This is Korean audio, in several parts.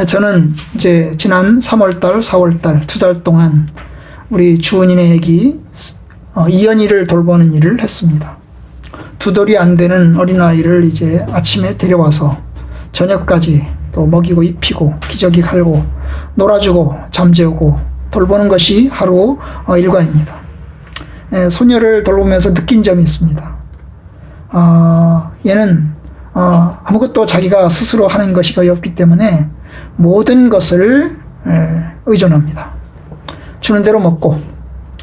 저는 이제 지난 3월달, 4월달 2달 동안 우리 주은이네 애기 이연이를 돌보는 일을 했습니다. 2돌이 안 되는 어린아이를 이제 아침에 데려와서 저녁까지 또 먹이고 입히고 기저귀 갈고 놀아주고 잠재우고 돌보는 것이 하루 일과입니다. 소녀를 돌보면서 느낀 점이 있습니다. 얘는 아무것도 자기가 스스로 하는 것이 거의 없기 때문에 모든 것을 의존합니다. 주는 대로 먹고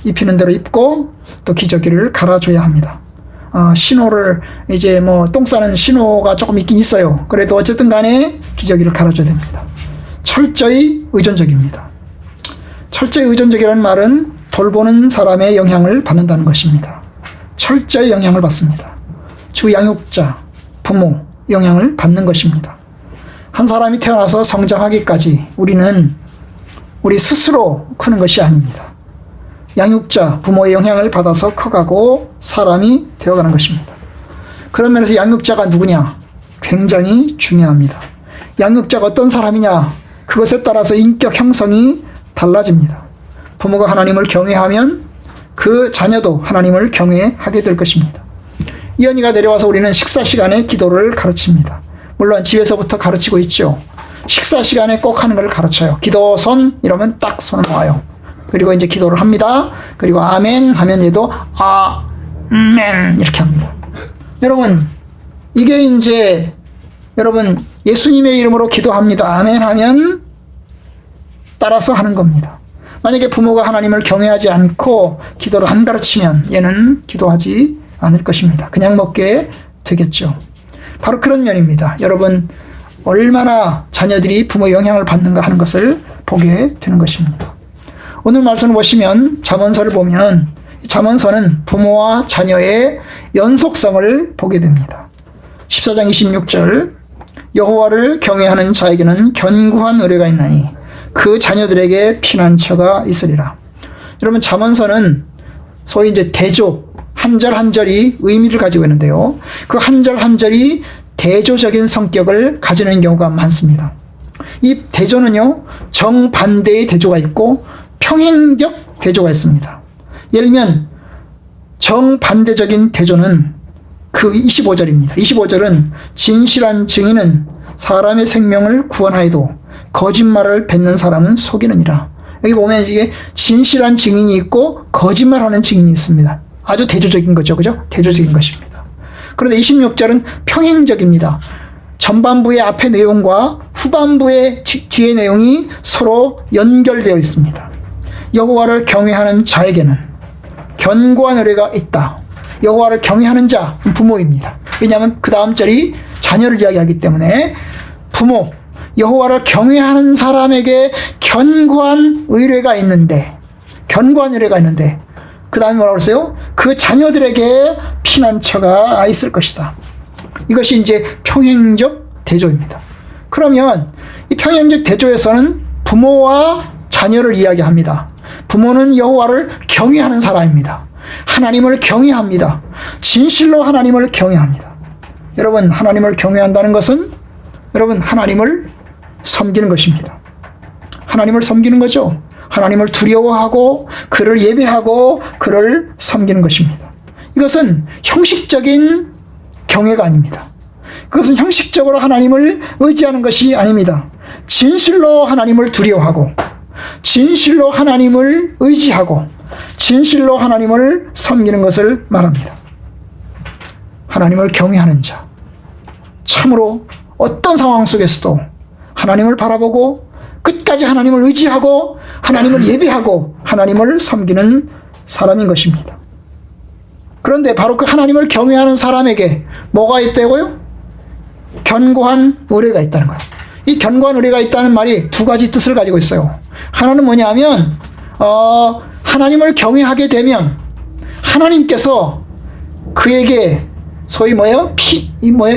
입히는 대로 입고 또 기저귀를 갈아줘야 합니다. 신호를 이제 뭐 똥 싸는 신호가 조금 있긴 있어요. 그래도 어쨌든 간에 기저귀를 갈아줘야 됩니다. 철저히 의존적입니다. 철저히 의존적이라는 말은 돌보는 사람의 영향을 받는다는 것입니다. 철저히 영향을 받습니다. 주 양육자, 부모 영향을 받는 것입니다. 한 사람이 태어나서 성장하기까지 우리는 우리 스스로 크는 것이 아닙니다. 양육자, 부모의 영향을 받아서 커가고 사람이 되어가는 것입니다. 그런 면에서 양육자가 누구냐? 굉장히 중요합니다. 양육자가 어떤 사람이냐? 그것에 따라서 인격 형성이 달라집니다. 부모가 하나님을 경외하면 그 자녀도 하나님을 경외하게 될 것입니다. 이연이가 내려와서 우리는 식사 시간에 기도를 가르칩니다. 물론 집에서부터 가르치고 있죠. 식사 시간에 꼭 하는 걸 가르쳐요. 기도 손 이러면 딱 손 모아요. 그리고 이제 기도를 합니다. 그리고 아멘 하면 얘도 아멘 이렇게 합니다. 여러분 이게 이제 여러분 예수님의 이름으로 기도합니다. 아멘 하면 따라서 하는 겁니다. 만약에 부모가 하나님을 경외하지 않고 기도를 안 가르치면 얘는 기도하지 않을 것입니다. 그냥 먹게 되겠죠. 바로 그런 면입니다. 여러분 얼마나 자녀들이 부모의 영향을 받는가 하는 것을 보게 되는 것입니다. 오늘 말씀을 보시면 잠언서를 보면 잠언서는 부모와 자녀의 연속성을 보게 됩니다. 14장 26절 여호와를 경외하는 자에게는 견고한 의뢰가 있나니 그 자녀들에게 피난처가 있으리라. 여러분 잠언서는 소위 이제 대조 한 절 한 절이 의미를 가지고 있는데요. 그 한 절 한 절이 대조적인 성격을 가지는 경우가 많습니다. 이 대조는요, 정반대의 대조가 있고 평행적 대조가 있습니다. 예를 들면 정반대적인 대조는 그 25절입니다. 25절은 진실한 증인은 사람의 생명을 구원하여도 거짓말을 뱉는 사람은 속이느니라. 여기 보면 이게 진실한 증인이 있고 거짓말하는 증인이 있습니다. 아주 대조적인 거죠. 그죠? 대조적인 것입니다. 그런데 26절은 평행적입니다. 전반부의 앞의 내용과 후반부의 뒤의 내용이 서로 연결되어 있습니다. 여호와를 경외하는 자에게는 견고한 의뢰가 있다. 여호와를 경외하는 자, 부모입니다. 왜냐하면 그 다음 절이 자녀를 이야기하기 때문에 부모, 여호와를 경외하는 사람에게 견고한 의뢰가 있는데 그 다음에 뭐라고 그랬어요? 그 자녀들에게 피난처가 있을 것이다. 이것이 이제 평행적 대조입니다. 그러면 이 평행적 대조에서는 부모와 자녀를 이야기합니다. 부모는 여호와를 경외하는 사람입니다. 하나님을 경외합니다. 진실로 하나님을 경외합니다. 여러분 하나님을 경외한다는 것은 여러분 하나님을 섬기는 것입니다. 하나님을 섬기는 거죠. 하나님을 두려워하고 그를 예배하고 그를 섬기는 것입니다. 이것은 형식적인 경외가 아닙니다. 그것은 형식적으로 하나님을 의지하는 것이 아닙니다. 진실로 하나님을 두려워하고 진실로 하나님을 의지하고 진실로 하나님을 섬기는 것을 말합니다. 하나님을 경외하는 자, 참으로 어떤 상황 속에서도 하나님을 바라보고 끝까지 하나님을 의지하고 하나님을 예배하고 하나님을 섬기는 사람인 것입니다. 그런데 바로 그 하나님을 경외하는 사람에게 뭐가 있다고요? 견고한 의뢰가 있다는 거예요. 이 견고한 의뢰가 있다는 말이 두 가지 뜻을 가지고 있어요. 하나는 뭐냐면 하나님을 경외하게 되면 하나님께서 그에게 소위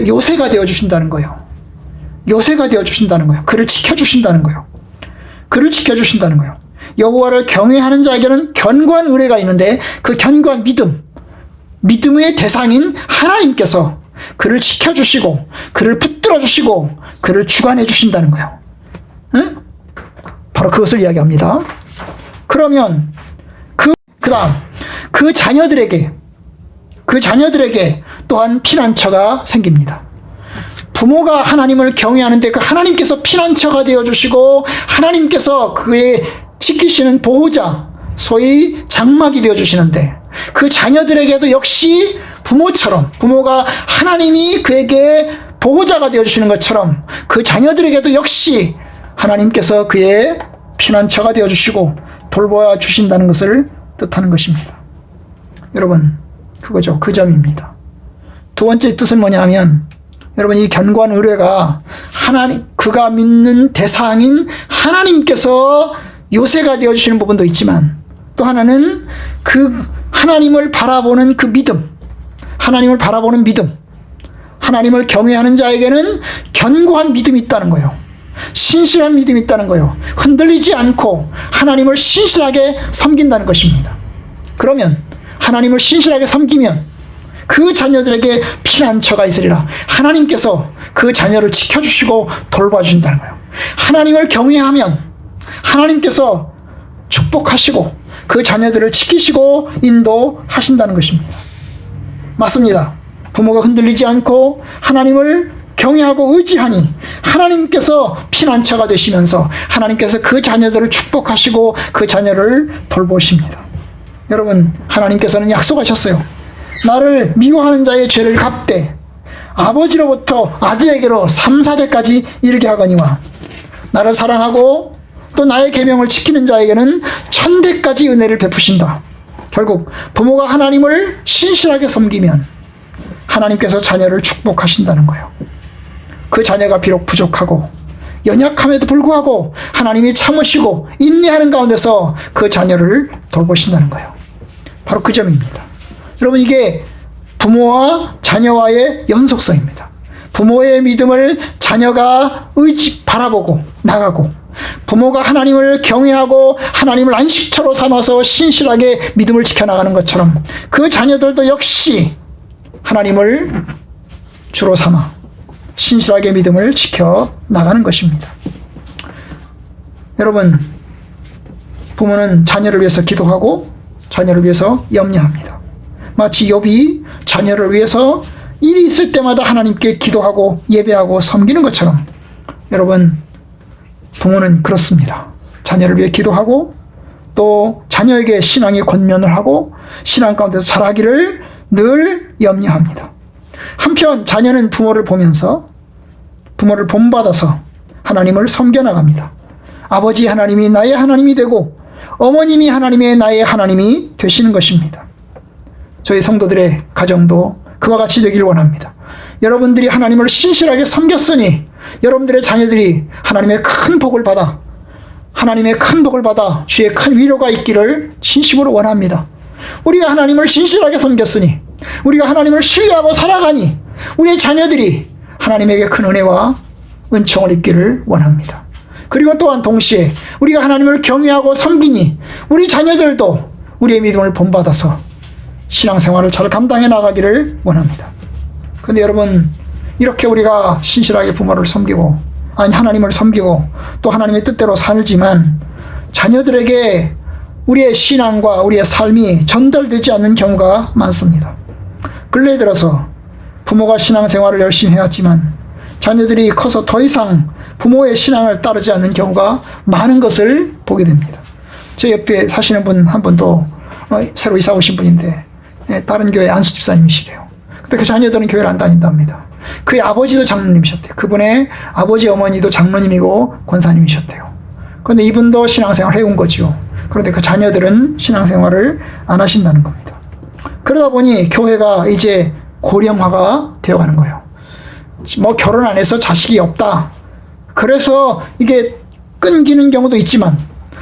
요새가 되어 주신다는 거예요. 요새가 되어 주신다는 거예요. 그를 지켜 주신다는 거예요. 그를 지켜 주신다는 거예요. 여호와를 경외하는 자에게는 견고한 의뢰가 있는데 그 견고한 믿음의 대상인 하나님께서 그를 지켜 주시고 그를 붙들어 주시고 그를 주관해 주신다는 거예요. 응? 바로 그것을 이야기합니다. 그러면 그다음 그 자녀들에게 또한 피난처가 생깁니다. 부모가 하나님을 경외하는데 그 하나님께서 피난처가 되어주시고 하나님께서 그의 지키시는 보호자, 소위 장막이 되어주시는데 그 자녀들에게도 역시 부모처럼 부모가 하나님이 그에게 보호자가 되어주시는 것처럼 그 자녀들에게도 역시 하나님께서 그의 피난처가 되어주시고 돌보아 주신다는 것을 뜻하는 것입니다. 여러분, 그거죠. 그 점입니다. 두 번째 뜻은 뭐냐 하면 여러분, 이 견고한 의뢰가 그가 믿는 대상인 하나님께서 요새가 되어주시는 부분도 있지만 또 하나는 그 하나님을 바라보는 그 믿음, 하나님을 바라보는 믿음, 하나님을 경외하는 자에게는 견고한 믿음이 있다는 거예요. 신실한 믿음이 있다는 거예요. 흔들리지 않고 하나님을 신실하게 섬긴다는 것입니다. 그러면 하나님을 신실하게 섬기면 그 자녀들에게 피난처가 있으리라. 하나님께서 그 자녀를 지켜주시고 돌봐주신다는 거예요. 하나님을 경외하면 하나님께서 축복하시고 그 자녀들을 지키시고 인도하신다는 것입니다. 맞습니다. 부모가 흔들리지 않고 하나님을 경외하고 의지하니 하나님께서 피난처가 되시면서 하나님께서 그 자녀들을 축복하시고 그 자녀를 돌보십니다. 여러분, 하나님께서는 약속하셨어요. 나를 미워하는 자의 죄를 갚되 아버지로부터 아들에게로 3, 4대까지 이르게 하거니와 나를 사랑하고 또 나의 계명을 지키는 자에게는 1000대까지 은혜를 베푸신다. 결국 부모가 하나님을 신실하게 섬기면 하나님께서 자녀를 축복하신다는 거예요. 그 자녀가 비록 부족하고 연약함에도 불구하고 하나님이 참으시고 인내하는 가운데서 그 자녀를 돌보신다는 거예요. 바로 그 점입니다. 여러분, 이게 부모와 자녀와의 연속성입니다. 부모의 믿음을 자녀가 바라보고 나가고 부모가 하나님을 경외하고 하나님을 안식처로 삼아서 신실하게 믿음을 지켜나가는 것처럼 그 자녀들도 역시 하나님을 주로 삼아 신실하게 믿음을 지켜나가는 것입니다. 여러분, 부모는 자녀를 위해서 기도하고 자녀를 위해서 염려합니다. 마치 욥이 자녀를 위해서 일이 있을 때마다 하나님께 기도하고 예배하고 섬기는 것처럼 여러분, 부모는 그렇습니다. 자녀를 위해 기도하고 또 자녀에게 신앙의 권면을 하고 신앙 가운데서 자라기를 늘 염려합니다. 한편 자녀는 부모를 보면서 부모를 본받아서 하나님을 섬겨나갑니다. 아버지 하나님이 나의 하나님이 되고 어머님이 하나님의 나의 하나님이 되시는 것입니다. 저희 성도들의 가정도 그와 같이 되길 원합니다. 여러분들이 하나님을 신실하게 섬겼으니 여러분들의 자녀들이 하나님의 큰 복을 받아 주의 큰 위로가 있기를 진심으로 원합니다. 우리가 하나님을 신실하게 섬겼으니 우리가 하나님을 신뢰하고 살아가니 우리의 자녀들이 하나님에게 큰 은혜와 은총을 입기를 원합니다. 그리고 또한 동시에 우리가 하나님을 경외하고 섬기니 우리 자녀들도 우리의 믿음을 본받아서 신앙생활을 잘 감당해 나가기를 원합니다. 그런데 여러분, 이렇게 우리가 신실하게 부모를 섬기고 하나님을 섬기고 또 하나님의 뜻대로 살지만 자녀들에게 우리의 신앙과 우리의 삶이 전달되지 않는 경우가 많습니다. 근래에 들어서 부모가 신앙생활을 열심히 해왔지만 자녀들이 커서 더 이상 부모의 신앙을 따르지 않는 경우가 많은 것을 보게 됩니다. 제 옆에 사시는 분 한 분도 새로 이사 오신 분인데 다른 교회 안수 집사님이시래요. 근데 그 자녀들은 교회를 안 다닌답니다. 그의 아버지도 장로님이셨대요. 그분의 아버지 어머니도 장로님이고 권사님이셨대요. 그런데 이분도 신앙생활을 해온 거죠. 그런데 그 자녀들은 신앙생활을 안 하신다는 겁니다. 그러다 보니 교회가 이제 고령화가 되어가는 거예요. 뭐 결혼 안 해서 자식이 없다. 그래서 이게 끊기는 경우도 있지만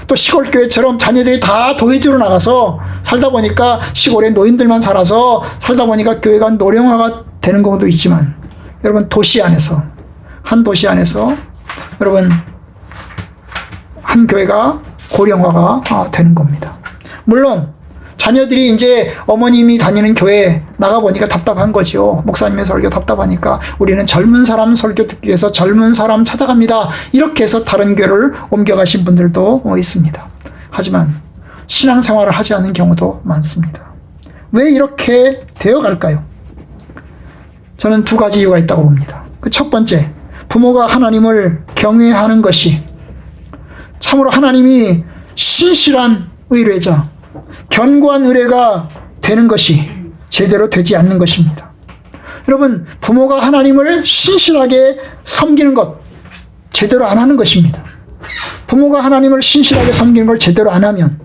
또 시골 교회처럼 자녀들이 다 도회지로 나가서 살다 보니까 시골에 노인들만 살아서 살다 보니까 교회가 노령화가 되는 경우도 있지만 여러분, 한 도시 안에서 여러분 한 교회가 고령화가 되는 겁니다. 물론 자녀들이 이제 어머님이 다니는 교회 나가보니까 답답한 거죠. 목사님의 설교 답답하니까 우리는 젊은 사람 설교 듣기 위해서 젊은 사람 찾아갑니다. 이렇게 해서 다른 교회를 옮겨가신 분들도 있습니다. 하지만 신앙생활을 하지 않는 경우도 많습니다. 왜 이렇게 되어갈까요? 저는 두 가지 이유가 있다고 봅니다. 그 첫 번째, 부모가 하나님을 경외하는 것이 참으로 하나님이 신실한 의뢰자, 견고한 의뢰가 되는 것이 제대로 되지 않는 것입니다. 여러분, 부모가 하나님을 신실하게 섬기는 것 제대로 안 하는 것입니다. 부모가 하나님을 신실하게 섬기는 걸 제대로 안 하면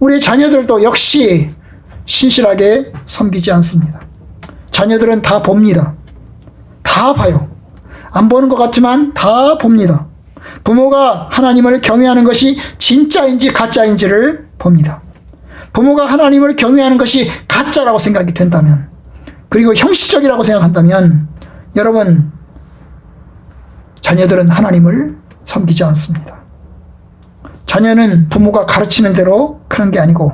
우리 자녀들도 역시 신실하게 섬기지 않습니다. 자녀들은 다 봅니다. 다 봐요. 안 보는 것 같지만 다 봅니다. 부모가 하나님을 경외하는 것이 진짜인지 가짜인지를 봅니다. 부모가 하나님을 경외하는 것이 가짜라고 생각이 된다면, 그리고 형식적이라고 생각한다면, 여러분, 자녀들은 하나님을 섬기지 않습니다. 자녀는 부모가 가르치는 대로 크는 게 아니고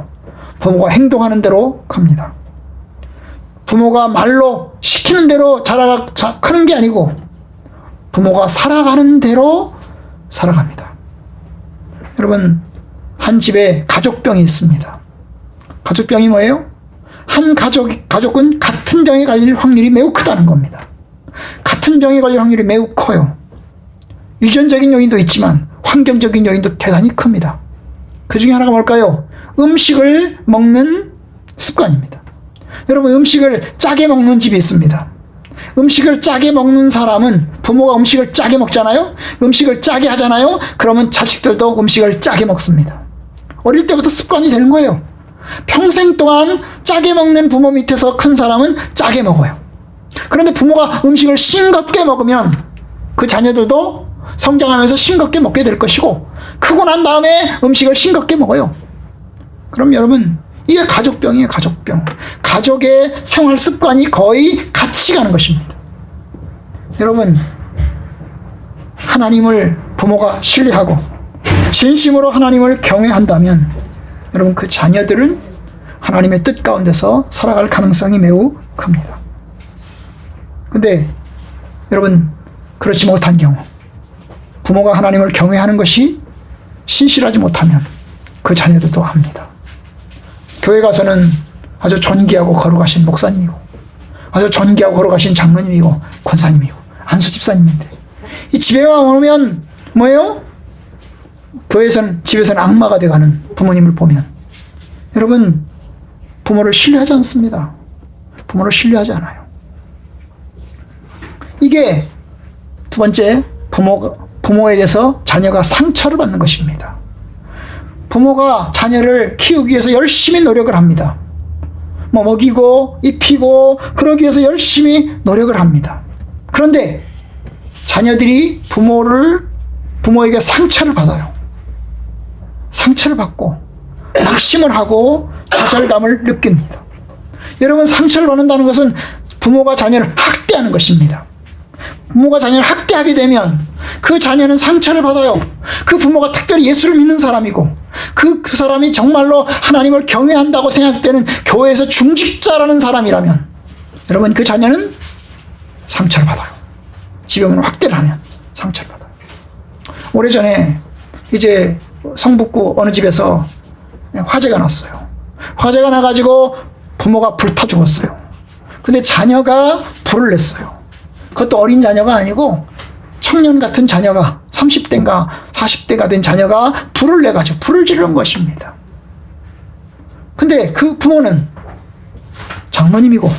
부모가 행동하는 대로 큽니다. 부모가 말로 시키는 대로 크는 게 아니고 부모가 살아가는 대로 살아갑니다. 여러분, 한 집에 가족병이 있습니다. 가족병이 뭐예요? 한 가족은 같은 병에 걸릴 확률이 매우 크다는 겁니다. 같은 병에 걸릴 확률이 매우 커요. 유전적인 요인도 있지만 환경적인 요인도 대단히 큽니다. 그 중에 하나가 뭘까요? 음식을 먹는 습관입니다. 여러분, 음식을 짜게 먹는 집이 있습니다. 음식을 짜게 먹는 사람은, 부모가 음식을 짜게 먹잖아요? 음식을 짜게 하잖아요? 그러면 자식들도 음식을 짜게 먹습니다. 어릴 때부터 습관이 되는 거예요. 평생 동안 짜게 먹는 부모 밑에서 큰 사람은 짜게 먹어요. 그런데 부모가 음식을 싱겁게 먹으면 그 자녀들도 성장하면서 싱겁게 먹게 될 것이고, 크고 난 다음에 음식을 싱겁게 먹어요. 그럼 여러분, 이게 가족병이에요. 가족병. 가족의 생활 습관이 거의 같이 가는 것입니다. 여러분, 하나님을 부모가 신뢰하고 진심으로 하나님을 경외한다면 여러분, 그 자녀들은 하나님의 뜻 가운데서 살아갈 가능성이 매우 큽니다. 근데 여러분, 그렇지 못한 경우, 부모가 하나님을 경외하는 것이 신실하지 못하면 그 자녀들도 합니다. 교회 가서는 아주 존귀하고 거룩하신 목사님이고, 아주 존귀하고 거룩하신 장로님이고, 권사님이고, 안수 집사님인데, 이 집에 오면 뭐예요? 집에서는 악마가 돼가는 부모님을 보면, 여러분, 부모를 신뢰하지 않습니다. 부모를 신뢰하지 않아요. 이게 두 번째, 부모에게서 자녀가 상처를 받는 것입니다. 부모가 자녀를 키우기 위해서 열심히 노력을 합니다. 먹이고 입히고 그러기 위해서 열심히 노력을 합니다. 그런데 자녀들이 부모에게 상처를 받아요. 상처를 받고 낙심을 하고 좌절감을 느낍니다. 여러분, 상처를 받는다는 것은 부모가 자녀를 학대하는 것입니다. 부모가 자녀를 학대하게 되면 그 자녀는 상처를 받아요. 그 부모가 특별히 예수를 믿는 사람이고 그 사람이 정말로 하나님을 경외한다고 생각되는 교회에서 중직자라는 사람이라면 여러분, 그 자녀는 상처를 받아요. 집에 오면 학대를 하면 상처를 받아요. 오래전에 이제 성북구 어느 집에서 화재가 났어요. 화재가 나가지고 부모가 불타 죽었어요. 근데 자녀가 불을 냈어요. 그것도 어린 자녀가 아니고 청년 같은 자녀가 30대인가 40대가 된 자녀가 불을 내가지고 불을 지르는 것입니다. 근데 그 부모는 장로님이고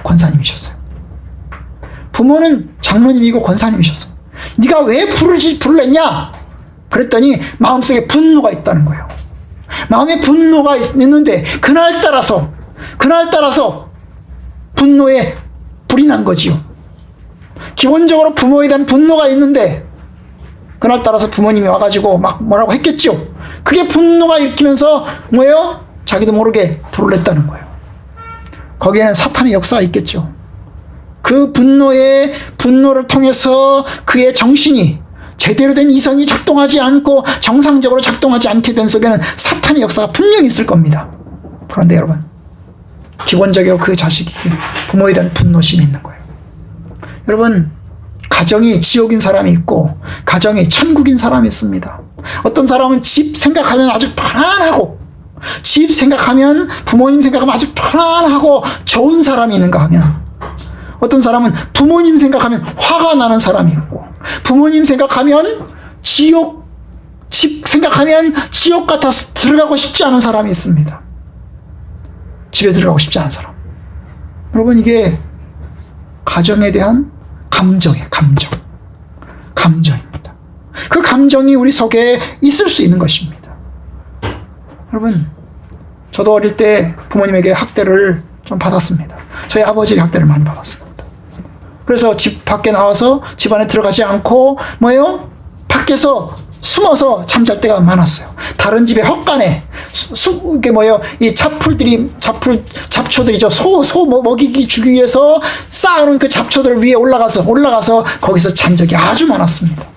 권사님이셨어요. 부모는 장로님이고 권사님이셨어요. 네가 왜 불을 냈냐? 그랬더니 마음속에 분노가 있다는 거예요. 마음에 분노가 있는데 그날따라서 분노에 불이 난 거지요. 기본적으로 부모에 대한 분노가 있는데 그날따라서 부모님이 와가지고 막 뭐라고 했겠죠. 그게 분노가 일으키면서 뭐예요? 자기도 모르게 불을 냈다는 거예요. 거기에는 사탄의 역사가 있겠죠. 그 분노를 통해서 그의 정신이 제대로 된 이성이 작동하지 않고 정상적으로 작동하지 않게 된 속에는 사탄의 역사가 분명히 있을 겁니다. 그런데 여러분, 기본적으로 그 자식이 부모에 대한 분노심이 있는 거예요. 여러분, 가정이 지옥인 사람이 있고 가정이 천국인 사람이 있습니다. 어떤 사람은 집 생각하면 아주 편안하고, 집 생각하면, 부모님 생각하면 아주 편안하고 좋은 사람이 있는가 하면, 어떤 사람은 부모님 생각하면 화가 나는 사람이 있고, 부모님 생각하면 지옥, 집 생각하면 지옥 같아서 들어가고 싶지 않은 사람이 있습니다. 집에 들어가고 싶지 않은 사람. 여러분, 이게 가정에 대한 감정이에요. 감정입니다. 그 감정이 우리 속에 있을 수 있는 것입니다. 여러분, 저도 어릴 때 부모님에게 학대를 좀 받았습니다. 저희 아버지의 학대를 많이 받았습니다. 그래서 집 밖에 나와서 집 안에 들어가지 않고 뭐예요? 밖에서 숨어서 잠잘 때가 많았어요. 다른 집의 헛간에 이게 뭐예요? 이 잡초들이죠. 소 먹이기 주기 위해서 쌓아놓은 그 잡초들 위에 올라가서 거기서 잔 적이 아주 많았습니다.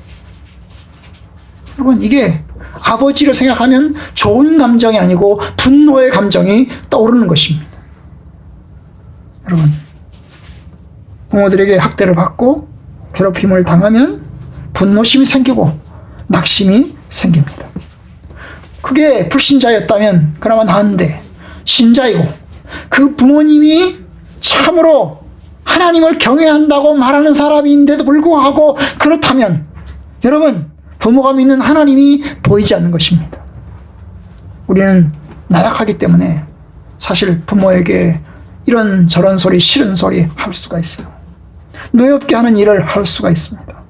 여러분, 이게 아버지를 생각하면 좋은 감정이 아니고 분노의 감정이 떠오르는 것입니다. 여러분, 부모들에게 학대를 받고 괴롭힘을 당하면 분노심이 생기고 낙심이 생깁니다. 그게 불신자였다면 그나마 나은데, 신자이고 그 부모님이 참으로 하나님을 경외한다고 말하는 사람인데도 불구하고 그렇다면 여러분, 부모가 믿는 하나님이 보이지 않는 것입니다. 우리는 나약하기 때문에 사실 부모에게 이런 저런 소리, 싫은 소리 할 수가 있어요. 노엽게 하는 일을 할 수가 있습니다.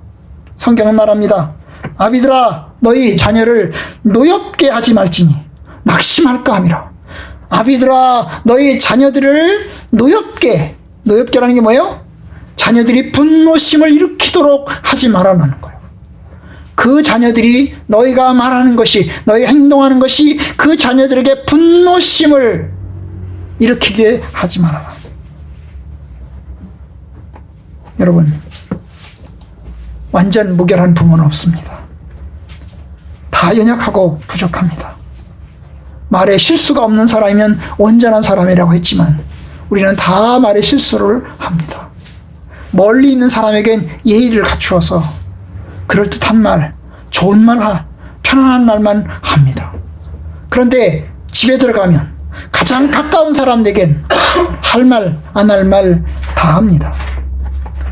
성경은 말합니다. 아비들아, 너희 자녀를 노엽게 하지 말지니 낙심할까 함이라. 아비들아, 너희 자녀들을 노엽게라는 게 뭐예요? 자녀들이 분노심을 일으키도록 하지 말라는 거예요. 그 자녀들이 너희가 말하는 것이, 너희 행동하는 것이 그 자녀들에게 분노심을 일으키게 하지 말아라. 여러분, 완전 무결한 부모는 없습니다. 다 연약하고 부족합니다. 말에 실수가 없는 사람이면 온전한 사람이라고 했지만 우리는 다 말에 실수를 합니다. 멀리 있는 사람에겐 예의를 갖추어서 그럴듯한 말, 좋은 말, 편안한 말만 합니다. 그런데 집에 들어가면 가장 가까운 사람에겐 할 말, 안 할 말 다 합니다.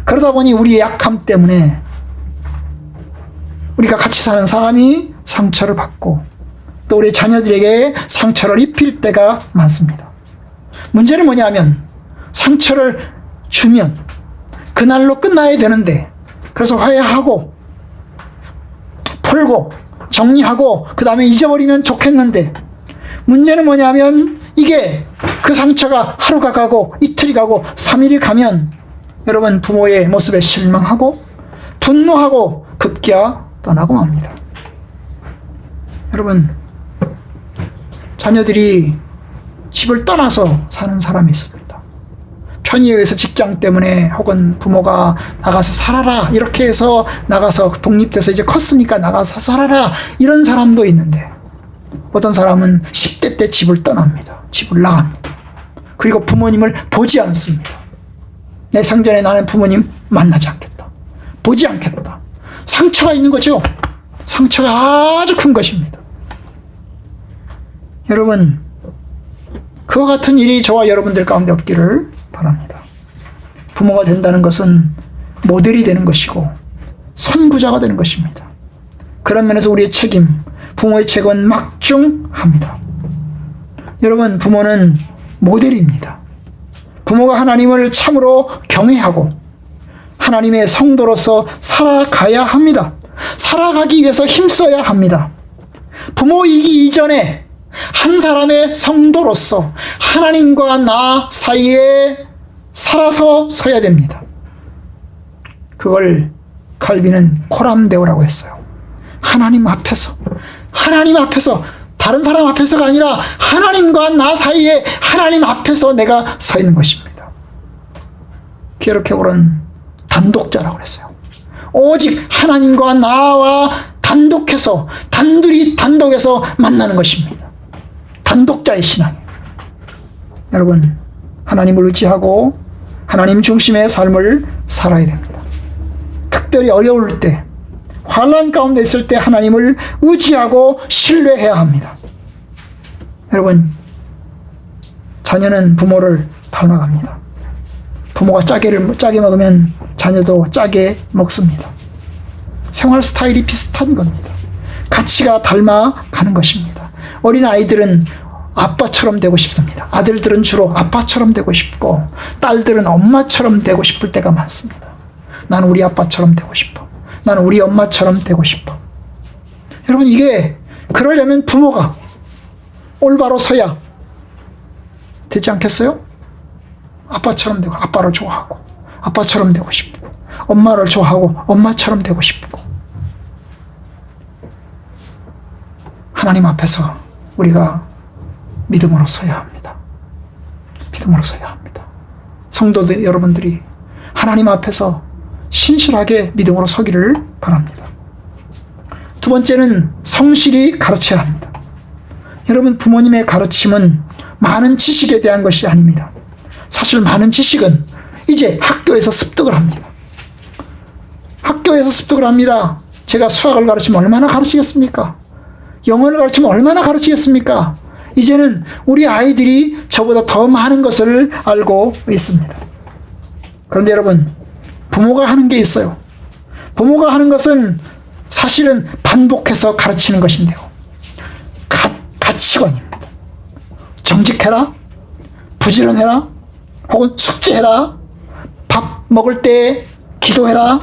그러다 보니 우리의 약함 때문에 우리가 같이 사는 사람이 상처를 받고 또 우리 자녀들에게 상처를 입힐 때가 많습니다. 문제는 뭐냐면 상처를 주면 그날로 끝나야 되는데, 그래서 화해하고 풀고 정리하고 그 다음에 잊어버리면 좋겠는데, 문제는 뭐냐면 이게 그 상처가 하루가 가고 이틀이 가고 3일이 가면 여러분, 부모의 모습에 실망하고 분노하고 급기야 떠나고 맙니다. 여러분, 자녀들이 집을 떠나서 사는 사람이 있습니다. 편의에 의해서 직장 때문에 혹은 부모가 나가서 살아라 이렇게 해서 나가서 독립돼서 이제 컸으니까 나가서 살아라 이런 사람도 있는데, 어떤 사람은 10대 때 집을 떠납니다. 집을 나갑니다. 그리고 부모님을 보지 않습니다. 내 생전에 나는 부모님 만나지 않겠다. 보지 않겠다. 상처가 있는 거죠. 상처가 아주 큰 것입니다. 여러분, 그와 같은 일이 저와 여러분들 가운데 없기를 바랍니다. 부모가 된다는 것은 모델이 되는 것이고 선구자가 되는 것입니다. 그런 면에서 우리의 책임, 부모의 책임은 막중합니다. 여러분, 부모는 모델입니다. 부모가 하나님을 참으로 경외하고 하나님의 성도로서 살아가야 합니다. 살아가기 위해서 힘써야 합니다. 부모이기 이전에 한 사람의 성도로서 하나님과 나 사이에 살아서 서야 됩니다. 그걸 칼빈은 코람데오라고 했어요. 하나님 앞에서 다른 사람 앞에서가 아니라 하나님과 나 사이에 하나님 앞에서 내가 서 있는 것입니다. 게르케고는 단독자라고 그랬어요. 오직 하나님과 나와 단독해서 단독에서 만나는 것입니다. 단독자의 신앙이에요. 여러분, 하나님을 의지하고 하나님 중심의 삶을 살아야 됩니다. 특별히 어려울 때, 환난 가운데 있을 때 하나님을 의지하고 신뢰해야 합니다. 여러분, 자녀는 부모를 닮아갑니다. 부모가 짜게 먹으면 자녀도 짜게 먹습니다. 생활 스타일이 비슷한 겁니다. 가치가 닮아가는 것입니다. 어린 아이들은 아빠처럼 되고 싶습니다. 아들들은 주로 아빠처럼 되고 싶고, 딸들은 엄마처럼 되고 싶을 때가 많습니다. 나는 우리 아빠처럼 되고 싶어. 나는 우리 엄마처럼 되고 싶어. 여러분, 이게 그러려면 부모가 올바로 서야 되지 않겠어요? 아빠처럼 되고, 아빠를 좋아하고, 아빠처럼 되고 싶고, 엄마를 좋아하고, 엄마처럼 되고 싶고. 하나님 앞에서 우리가 믿음으로 서야 합니다. 믿음으로 서야 합니다. 성도들 여러분들이 하나님 앞에서 신실하게 믿음으로 서기를 바랍니다. 두 번째는 성실히 가르쳐야 합니다. 여러분, 부모님의 가르침은 많은 지식에 대한 것이 아닙니다. 사실 많은 지식은 이제 학교에서 습득을 합니다. 학교에서 습득을 합니다. 제가 수학을 가르치면 얼마나 가르치겠습니까? 영어를 가르치면 얼마나 가르치겠습니까? 이제는 우리 아이들이 저보다 더 많은 것을 알고 있습니다. 그런데 여러분, 부모가 하는 게 있어요. 부모가 하는 것은 사실은 반복해서 가르치는 것인데요. 가치관입니다. 정직해라, 부지런해라, 혹은 숙제해라, 밥 먹을 때 기도해라,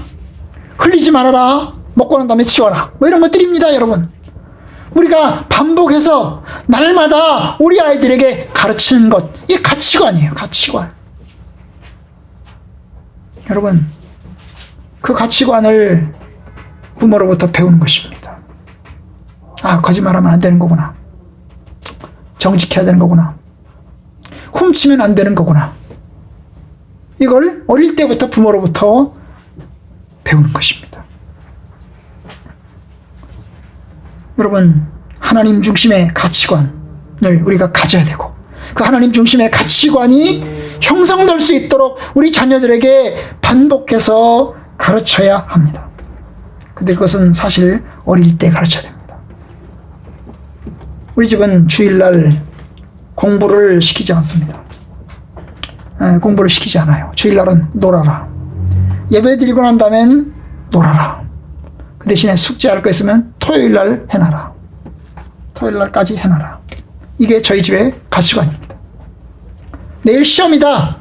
흘리지 말아라, 먹고 난 다음에 치워라, 뭐 이런 것들입니다. 여러분, 우리가 반복해서 날마다 우리 아이들에게 가르치는 것, 이게 가치관이에요. 가치관. 여러분, 그 가치관을 부모로부터 배우는 것입니다. 아, 거짓말하면 안 되는 거구나. 정직해야 되는 거구나. 훔치면 안 되는 거구나. 이걸 어릴 때부터 부모로부터 배우는 것입니다. 여러분, 하나님 중심의 가치관을 우리가 가져야 되고, 그 하나님 중심의 가치관이 형성될 수 있도록 우리 자녀들에게 반복해서 가르쳐야 합니다. 근데 그것은 사실 어릴 때 가르쳐야 됩니다. 우리 집은 주일날 공부를 시키지 않습니다. 공부를 시키지 않아요. 주일날은 놀아라. 예배 드리고 난 다음엔 놀아라. 그 대신에 숙제할 거 있으면 토요일날 해놔라. 토요일날까지 해놔라. 이게 저희 집의 가치관입니다. 내일 시험이다.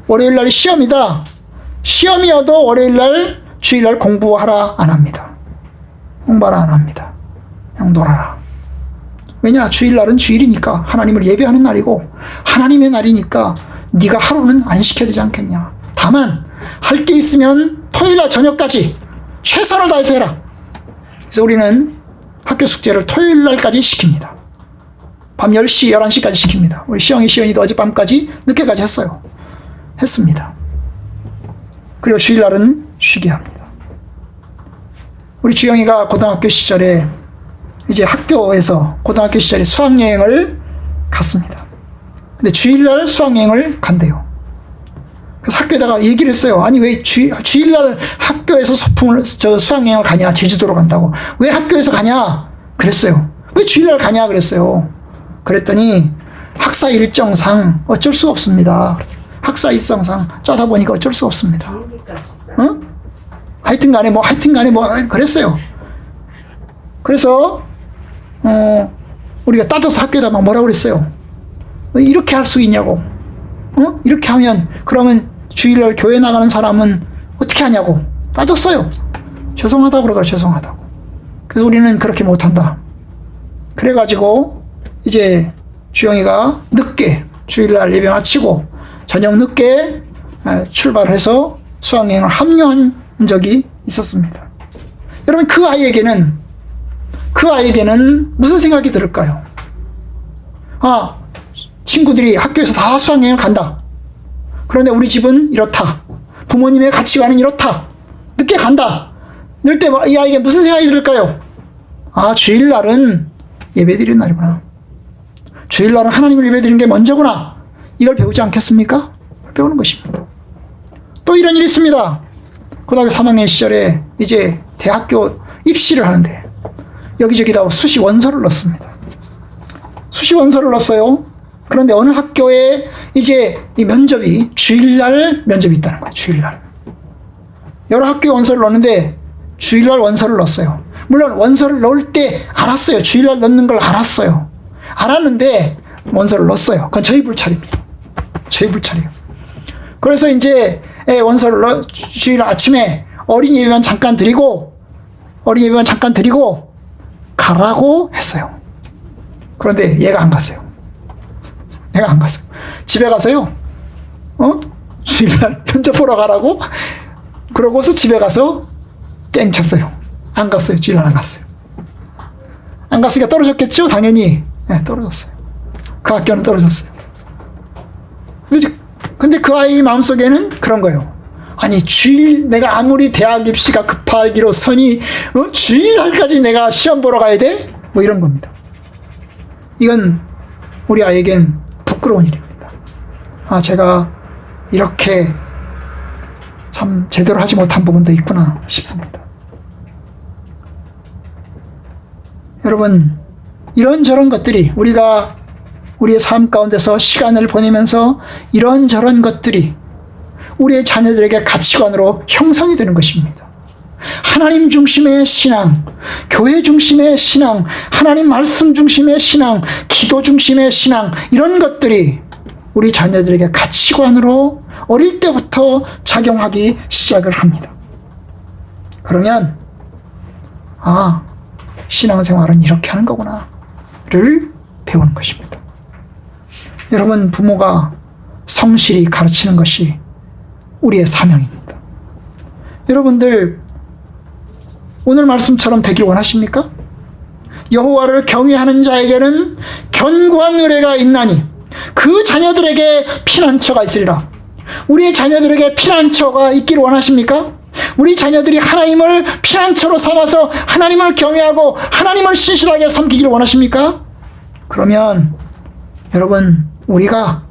월요일날 시험이다. 시험이어도 월요일날, 주일날 공부하라 안 합니다. 공부하라 안 합니다. 그냥 놀아라. 왜냐? 주일날은 주일이니까 하나님을 예배하는 날이고, 하나님의 날이니까 네가 하루는 안 시켜야 되지 않겠냐. 다만 할 게 있으면 토요일날 저녁까지 최선을 다해서 해라. 그래서 우리는 학교 숙제를 토요일날까지 시킵니다. 밤 10시, 11시까지 시킵니다. 우리 시연이도 어젯밤까지 늦게까지 했어요. 했습니다. 그리고 주일날은 쉬게 합니다. 우리 주영이가 고등학교 시절에 이제 학교에서 고등학교 시절에 수학여행을 갔습니다. 근데 주일날 수학여행을 간대요. 그래서 학교에다가 얘기를 했어요. 아니, 왜 주일날 학교에서 수학여행을 가냐? 제주도로 간다고. 왜 학교에서 가냐? 그랬어요. 왜 주일날 가냐? 그랬어요. 그랬더니 학사 일정상 어쩔 수가 없습니다. 학사 일정상 짜다 보니까 어쩔 수가 없습니다. 어? 하여튼 간에 그랬어요. 그래서 우리가 따져서 학교에다 막 뭐라고 그랬어요. 이렇게 할 수 있냐고. 이렇게 하면 그러면 주일날 교회 나가는 사람은 어떻게 하냐고 따졌어요. 죄송하다고 그러더라. 죄송하다고. 그래서 우리는 그렇게 못한다. 그래가지고 이제 주영이가 늦게 주일날 예배 마치고 저녁 늦게 출발해서 수학여행을 합류한 적이 있었습니다. 여러분, 그 아이에게는 무슨 생각이 들을까요? 아, 친구들이 학교에서 다 수학여행을 간다. 그런데 우리 집은 이렇다. 부모님의 가치관은 이렇다. 늦게 간다. 이럴 때 이 아이에게 무슨 생각이 들을까요? 아, 주일날은 예배드리는 날이구나. 주일날은 하나님을 예배드리는 게 먼저구나. 이걸 배우지 않겠습니까? 배우는 것입니다. 또 이런 일이 있습니다. 고등학교 3학년 시절에 이제 대학교 입시를 하는데 여기저기다 수시 원서를 넣습니다. 수시 원서를 넣었어요. 그런데 어느 학교에 이제 이 면접이 주일날 면접이 있다는 거예요. 주일날. 여러 학교에 원서를 넣었는데 주일날 원서를 넣었어요. 물론 원서를 넣을 때 알았어요. 주일날 넣는 걸 알았어요. 알았는데 원서를 넣었어요. 그건 저희 불찰입니다. 저희 불찰이에요. 그래서 이제 원서를 주일날 아침에 어린이 예배만 잠깐 드리고 가라고 했어요. 그런데 얘가 안 갔어요. 집에 가서요. 주일날 면접 보러 가라고? 그러고서 집에 가서 땡 쳤어요. 안 갔어요. 주일날 안 갔어요. 안 갔으니까 떨어졌겠죠? 당연히. 네, 떨어졌어요. 그 학교는 떨어졌어요. 근데 그 아이 마음속에는 그런 거예요. 아니, 내가 아무리 대학 입시가 급하기로서니, 주일날까지 내가 시험 보러 가야 돼? 뭐 이런 겁니다. 이건 우리 아이에겐 부끄러운 일입니다. 제가 이렇게 참 제대로 하지 못한 부분도 있구나 싶습니다. 여러분, 이런저런 것들이 우리가 우리의 삶 가운데서 시간을 보내면서 이런저런 것들이 우리의 자녀들에게 가치관으로 형성이 되는 것입니다. 하나님 중심의 신앙, 교회 중심의 신앙, 하나님 말씀 중심의 신앙, 기도 중심의 신앙, 이런 것들이 우리 자녀들에게 가치관으로 어릴 때부터 작용하기 시작을 합니다. 그러면 신앙생활은 이렇게 하는 거구나를 배우는 것입니다. 여러분, 부모가 성실히 가르치는 것이 우리의 사명입니다. 여러분들 오늘 말씀처럼 되길 원하십니까? 여호와를 경외하는 자에게는 견고한 의뢰가 있나니 그 자녀들에게 피난처가 있으리라. 우리의 자녀들에게 피난처가 있기를 원하십니까? 우리 자녀들이 하나님을 피난처로 삼아서 하나님을 경외하고 하나님을 신실하게 섬기기를 원하십니까? 그러면 여러분, 우리가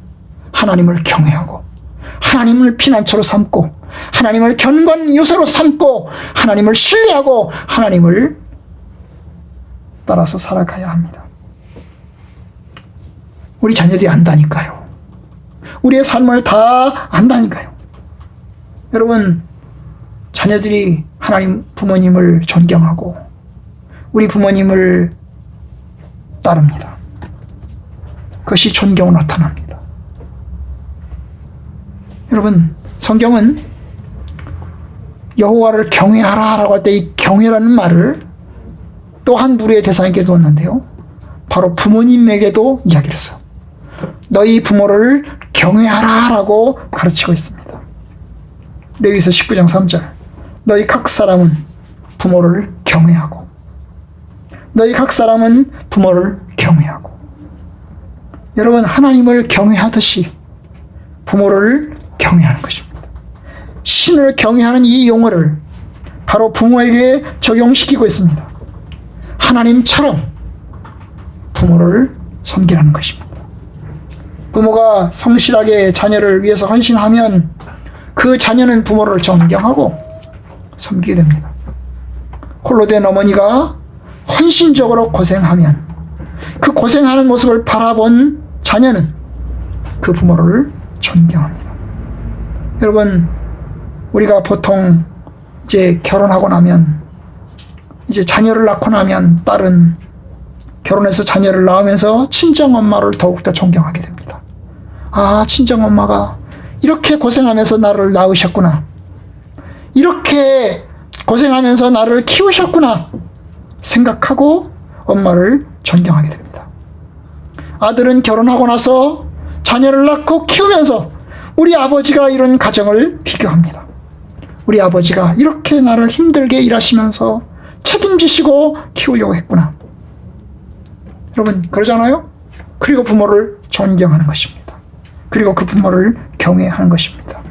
하나님을 경외하고 하나님을 피난처로 삼고 하나님을 견고한 요새로 삼고 하나님을 신뢰하고 하나님을 따라서 살아가야 합니다. 우리 자녀들이 안다니까요. 우리의 삶을 다 안다니까요. 여러분, 자녀들이 하나님 부모님을 존경하고 우리 부모님을 따릅니다. 그것이 존경으로 나타납니다. 여러분, 성경은 여호와를 경외하라 라고 할 때 이 경외라는 말을 또 한 무리의 대상에게 두었는데요. 바로 부모님에게도 이야기를 했어요. 너희 부모를 경외하라 라고 가르치고 있습니다. 레위기서 19장 3절. 너희 각 사람은 부모를 경외하고 너희 각 사람은 부모를 경외하고. 여러분, 하나님을 경외하듯이 부모를 경외하는 것입니다. 신을 경외하는 이 용어를 바로 부모에게 적용시키고 있습니다. 하나님처럼 부모를 섬기라는 것입니다. 부모가 성실하게 자녀를 위해서 헌신하면 그 자녀는 부모를 존경하고 섬기게 됩니다. 홀로 된 어머니가 헌신적으로 고생하면 그 고생하는 모습을 바라본 자녀는 그 부모를 존경합니다. 여러분, 우리가 보통 이제 결혼하고 나면, 이제 자녀를 낳고 나면 딸은 결혼해서 자녀를 낳으면서 친정엄마를 더욱더 존경하게 됩니다. 친정엄마가 이렇게 고생하면서 나를 낳으셨구나. 이렇게 고생하면서 나를 키우셨구나 생각하고 엄마를 존경하게 됩니다. 아들은 결혼하고 나서 자녀를 낳고 키우면서 우리 아버지가 이룬 가정을 비교합니다. 우리 아버지가 이렇게 나를 힘들게 일하시면서 책임지시고 키우려고 했구나. 여러분, 그러잖아요? 그리고 부모를 존경하는 것입니다. 그리고 그 부모를 경외하는 것입니다.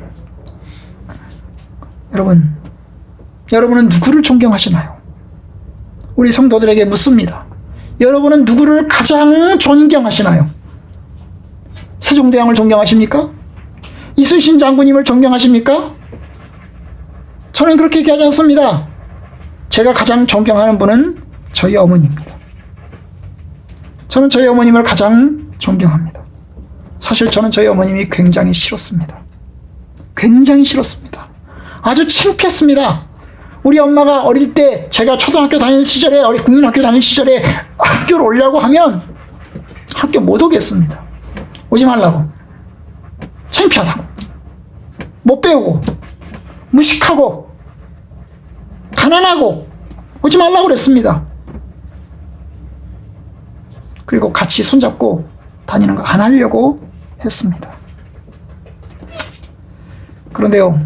여러분은 누구를 존경하시나요? 우리 성도들에게 묻습니다. 여러분은 누구를 가장 존경하시나요? 세종대왕을 존경하십니까? 이순신 장군님을 존경하십니까? 저는 그렇게 얘기하지 않습니다. 제가 가장 존경하는 분은 저희 어머니입니다. 저는 저희 어머님을 가장 존경합니다. 사실 저는 저희 어머님이 굉장히 싫었습니다. 굉장히 싫었습니다. 아주 창피했습니다. 우리 엄마가 어릴 때 제가 초등학교 다닐 시절에 국민학교 다닐 시절에 학교를 오려고 하면 학교 못 오겠습니다. 오지 말라고. 창피하다고. 못 배우고 무식하고 가난하고 오지 말라고 그랬습니다. 그리고 같이 손잡고 다니는 거 안 하려고 했습니다. 그런데요,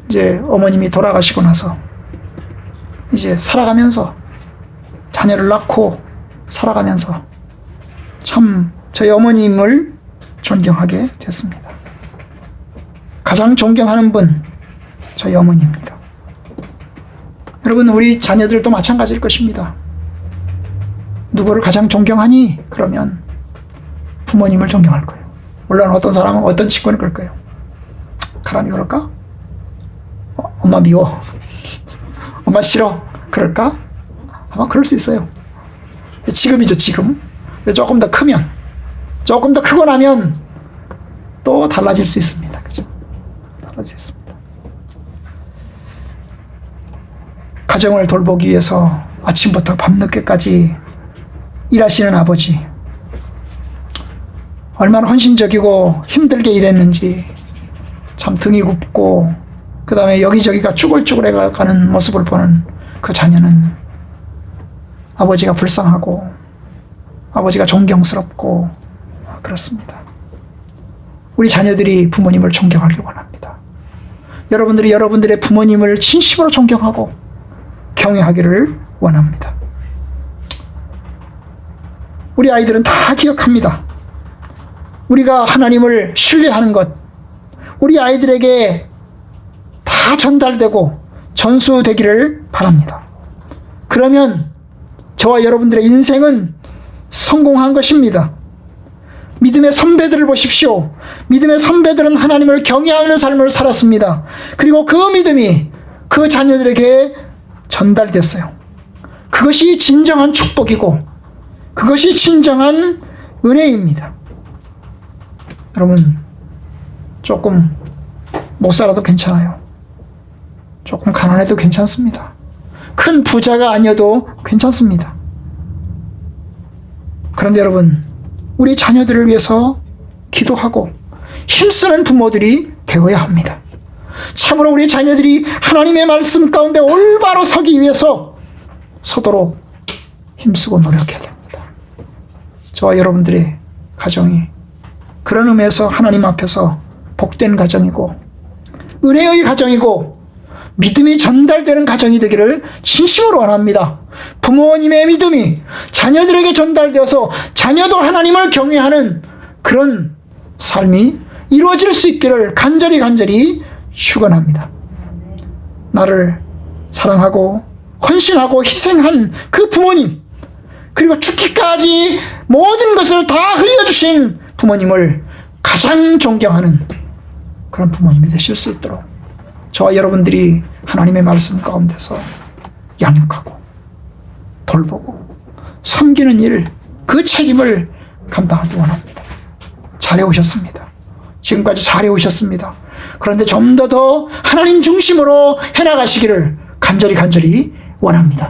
이제 어머님이 돌아가시고 나서 이제 살아가면서 자녀를 낳고 살아가면서 참 저희 어머님을 존경하게 됐습니다. 가장 존경하는 분 저희 어머니입니다. 여러분, 우리 자녀들도 마찬가지일 것입니다. 누구를 가장 존경하니? 그러면 부모님을 존경할 거예요. 물론 어떤 사람은, 어떤 친구는 그럴 거예요. 가람이 그럴까? 엄마 미워. 엄마 싫어. 그럴까? 아마 그럴 수 있어요. 지금이죠, 지금. 조금 더 크면, 조금 더 크고 나면 또 달라질 수 있습니다. 그죠? 달라질 수 있습니다. 가정을 돌보기 위해서 아침부터 밤늦게까지 일하시는 아버지, 얼마나 헌신적이고 힘들게 일했는지 참 등이 굽고, 그 다음에 여기저기가 쭈글쭈글 해가는 모습을 보는 그 자녀는 아버지가 불쌍하고 아버지가 존경스럽고 그렇습니다. 우리 자녀들이 부모님을 존경하길 원합니다. 여러분들이 여러분들의 부모님을 진심으로 존경하고 경외하기를 원합니다. 우리 아이들은 다 기억합니다. 우리가 하나님을 신뢰하는 것, 우리 아이들에게 다 전달되고 전수되기를 바랍니다. 그러면 저와 여러분들의 인생은 성공한 것입니다. 믿음의 선배들을 보십시오. 믿음의 선배들은 하나님을 경외하는 삶을 살았습니다. 그리고 그 믿음이 그 자녀들에게 전달됐어요. 그것이 진정한 축복이고 그것이 진정한 은혜입니다. 여러분, 조금 못 살아도 괜찮아요. 조금 가난해도 괜찮습니다. 큰 부자가 아니어도 괜찮습니다. 그런데 여러분, 우리 자녀들을 위해서 기도하고 힘쓰는 부모들이 되어야 합니다. 참으로 우리 자녀들이 하나님의 말씀 가운데 올바로 서기 위해서 서도록 힘쓰고 노력해야 됩니다. 저와 여러분들의 가정이 그런 의미에서 하나님 앞에서 복된 가정이고 은혜의 가정이고 믿음이 전달되는 가정이 되기를 진심으로 원합니다. 부모님의 믿음이 자녀들에게 전달되어서 자녀도 하나님을 경외하는 그런 삶이 이루어질 수 있기를 간절히 축원합니다. 나를 사랑하고 헌신하고 희생한 그 부모님, 그리고 죽기까지 모든 것을 다 흘려주신 부모님을 가장 존경하는 그런 부모님이 되실 수 있도록 저와 여러분들이 하나님의 말씀 가운데서 양육하고 돌보고 섬기는 일, 그 책임을 감당하기 원합니다. 잘해오셨습니다. 지금까지 잘해오셨습니다. 그런데 좀 더 하나님 중심으로 해나가시기를 간절히 원합니다.